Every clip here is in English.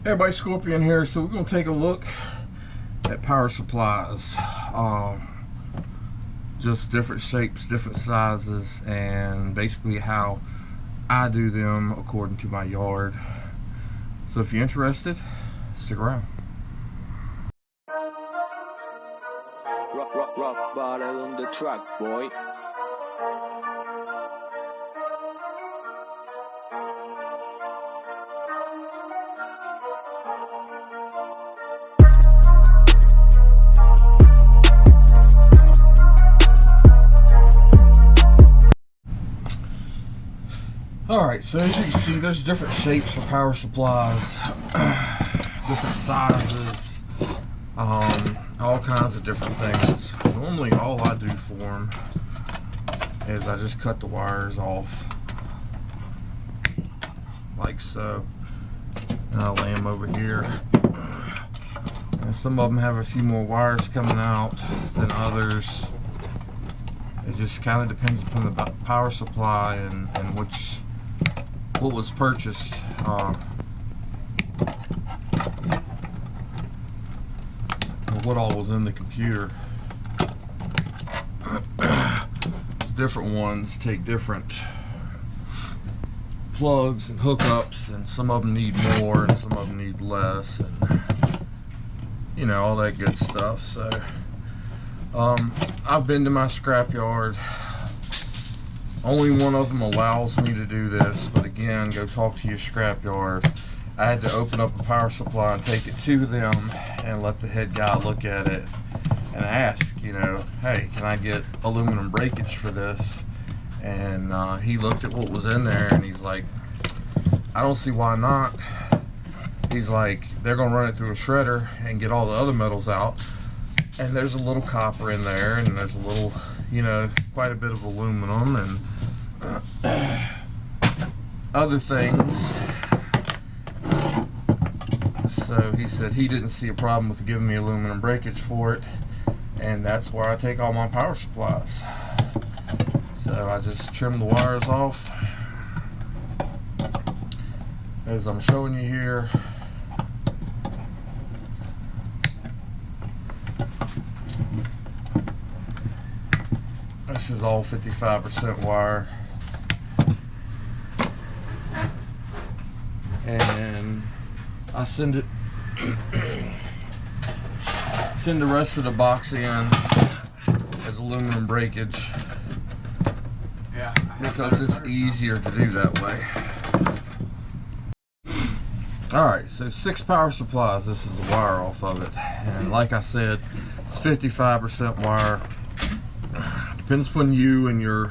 Hey everybody, Scorpion here. So we're going to take a look at power supplies. Just different shapes, different sizes, and basically how I do them according to my yard. So if you're interested, stick around. Rock bottle on the track, boy. Alright, so as you can see, there's different shapes for power supplies, different sizes, all kinds of different things. Normally all I do for them is I just cut the wires off like so, and I lay them over here. And some of them have a few more wires coming out than others. It just kind of depends upon the power supply and what was purchased. What all was in the computer. Different ones take different plugs and hookups, and some of them need more and some of them need less, and you know, all that good stuff. So I've been to my scrapyard. Only one of them allows me to do this, but again, go talk to your scrapyard. I had to open up a power supply and take it to them and let the head guy look at it and ask, you know, hey, can I get aluminum breakage for this? And he looked at what was in there and he's like, I don't see why not. He's like, they're gonna run it through a shredder and get all the other metals out, and there's a little copper in there, and there's a little, you know, quite a bit of aluminum and other things. So he said he didn't see a problem with giving me aluminum breakage for it, and that's where I take all my power supplies. So I just trim the wires off as I'm showing you here. This is all 55% wire, and I send the rest of the box in as aluminum breakage, because it's easier to do that way. Alright, so 6 power supplies. This is the wire off of it, and like I said, it's 55% wire. Depends upon you and your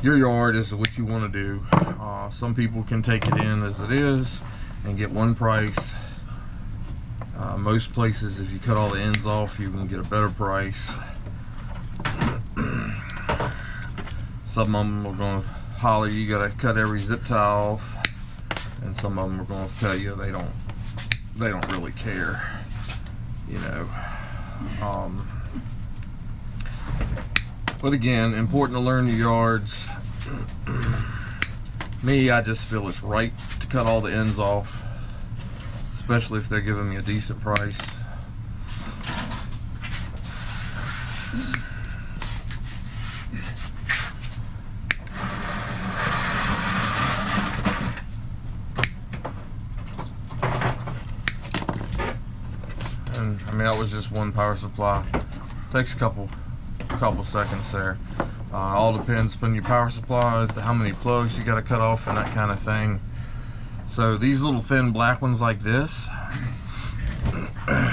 yard as to what you want to do. Some people can take it in as it is and get one price. Most places, if you cut all the ends off, you can get a better price. Some of them are going to holler you got to cut every zip tie off, and some of them are going to tell you they don't really care, you know. But again, important to learn your yards. Me, I just feel it's right to cut all the ends off, especially if they're giving me a decent price. And I mean, that was just one power supply. Takes a couple seconds there. All depends upon your power supply as to how many plugs you got to cut off and that kind of thing. So these little thin black ones like this, there's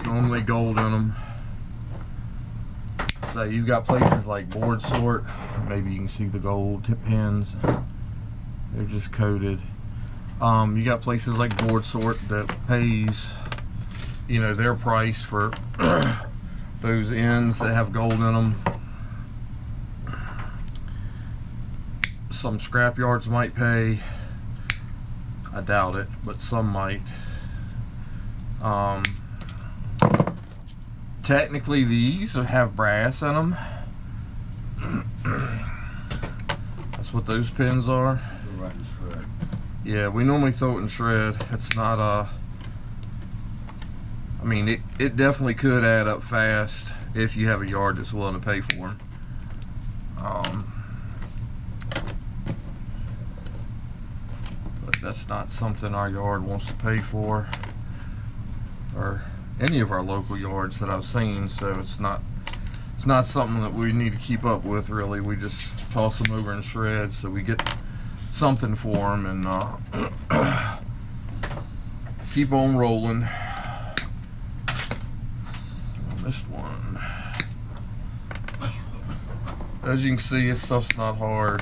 normally gold in them. So you've got places like Board Sort, maybe you can see the gold tip pins, they're just coated. You got places like Board Sort that pays, you know, their price for those ends that have gold in them. Some scrap yards might pay, I doubt it, but some might. Technically these have brass in them. That's what those pins are. Yeah, we normally throw it in shred. It's not I mean, it definitely could add up fast if you have a yard that's willing to pay for them. But that's not something our yard wants to pay for, or any of our local yards that I've seen. So it's not something that we need to keep up with, really. We just toss them over in shreds so we get something for them and keep on rolling. I missed one. As you can see, this stuff's not hard.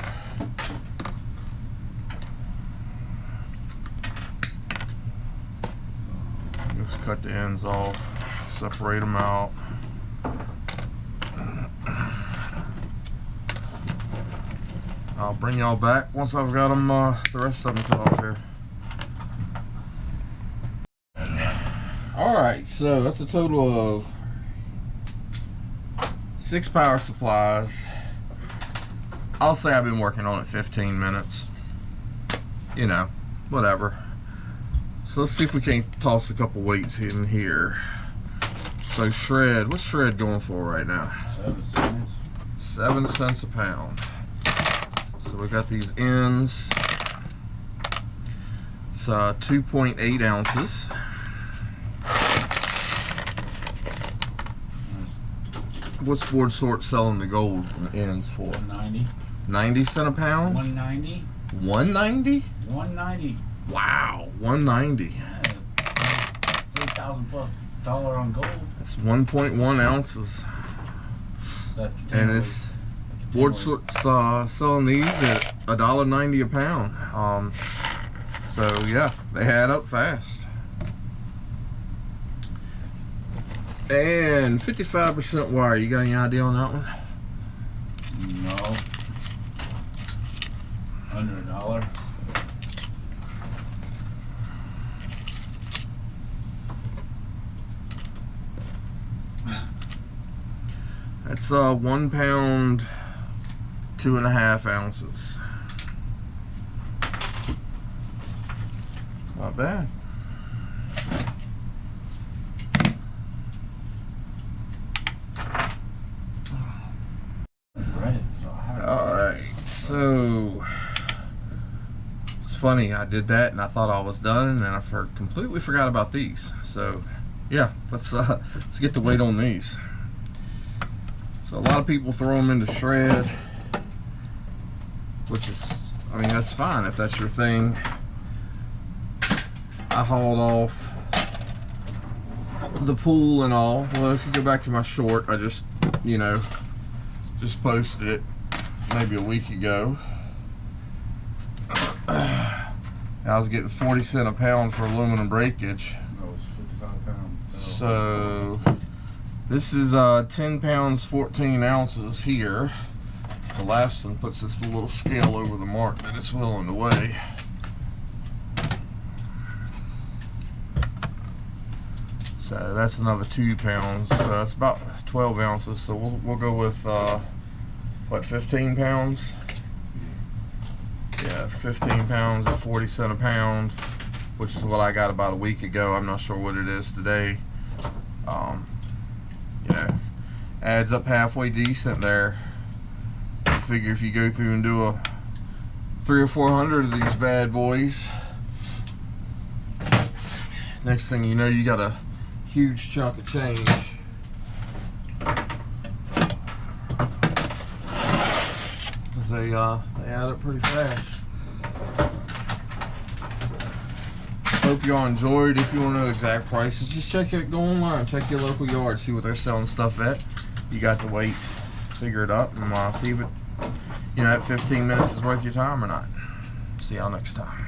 Just cut the ends off, separate them out. I'll bring y'all back once I've got them, the rest of them cut off here. Alright, so that's a total of 6 power supplies. I'll say I've been working on it 15 minutes. You know, whatever. So let's see if we can't toss a couple weights in here. So shred, what's shred going for right now? 7 cents. 7 cents a pound. So we got these ends. It's 2.8 ounces. What's Board Sort selling the gold ends for? 190. 90 cents a pound? 190. 190? 190. Wow, 190. Yeah, $3,000 plus on gold. It's 1.1 ounces. And it's Board Sort's selling these at $1.90 a pound. So yeah, they add up fast. And 55% wire. You got any idea on that one? No. Under $1. That's 1 pound, 2.5 ounces. Not bad. Alright, so it's funny, I did that and I thought I was done, and I completely forgot about these. So yeah, let's get the weight on these. So a lot of people throw them into shred, which is, I mean, that's fine if that's your thing. I hauled off the pool and all. Well, if you go back to my short, I just, you know, just posted it maybe a week ago. I was getting 40 cents a pound for aluminum breakage. No, it's 55 pounds. So this is 10 pounds 14 ounces here. The last one puts this little scale over the mark that it's willing to weigh. So that's another 2 pounds. So that's about 12 ounces. So we'll go with what, 15 pounds? Yeah, 15 pounds at 40 cents a pound, which is what I got about a week ago. I'm not sure what it is today. You know, adds up halfway decent there. I figure if you go through and do a 300 or 400 of these bad boys, next thing you know, you got a huge chunk of change. Because they add up pretty fast. Hope y'all enjoyed. If you want to know exact prices, just go online, check your local yard, see what they're selling stuff at. You got the weights, figure it out, and see if it, you know, that 15 minutes is worth your time or not. See y'all next time.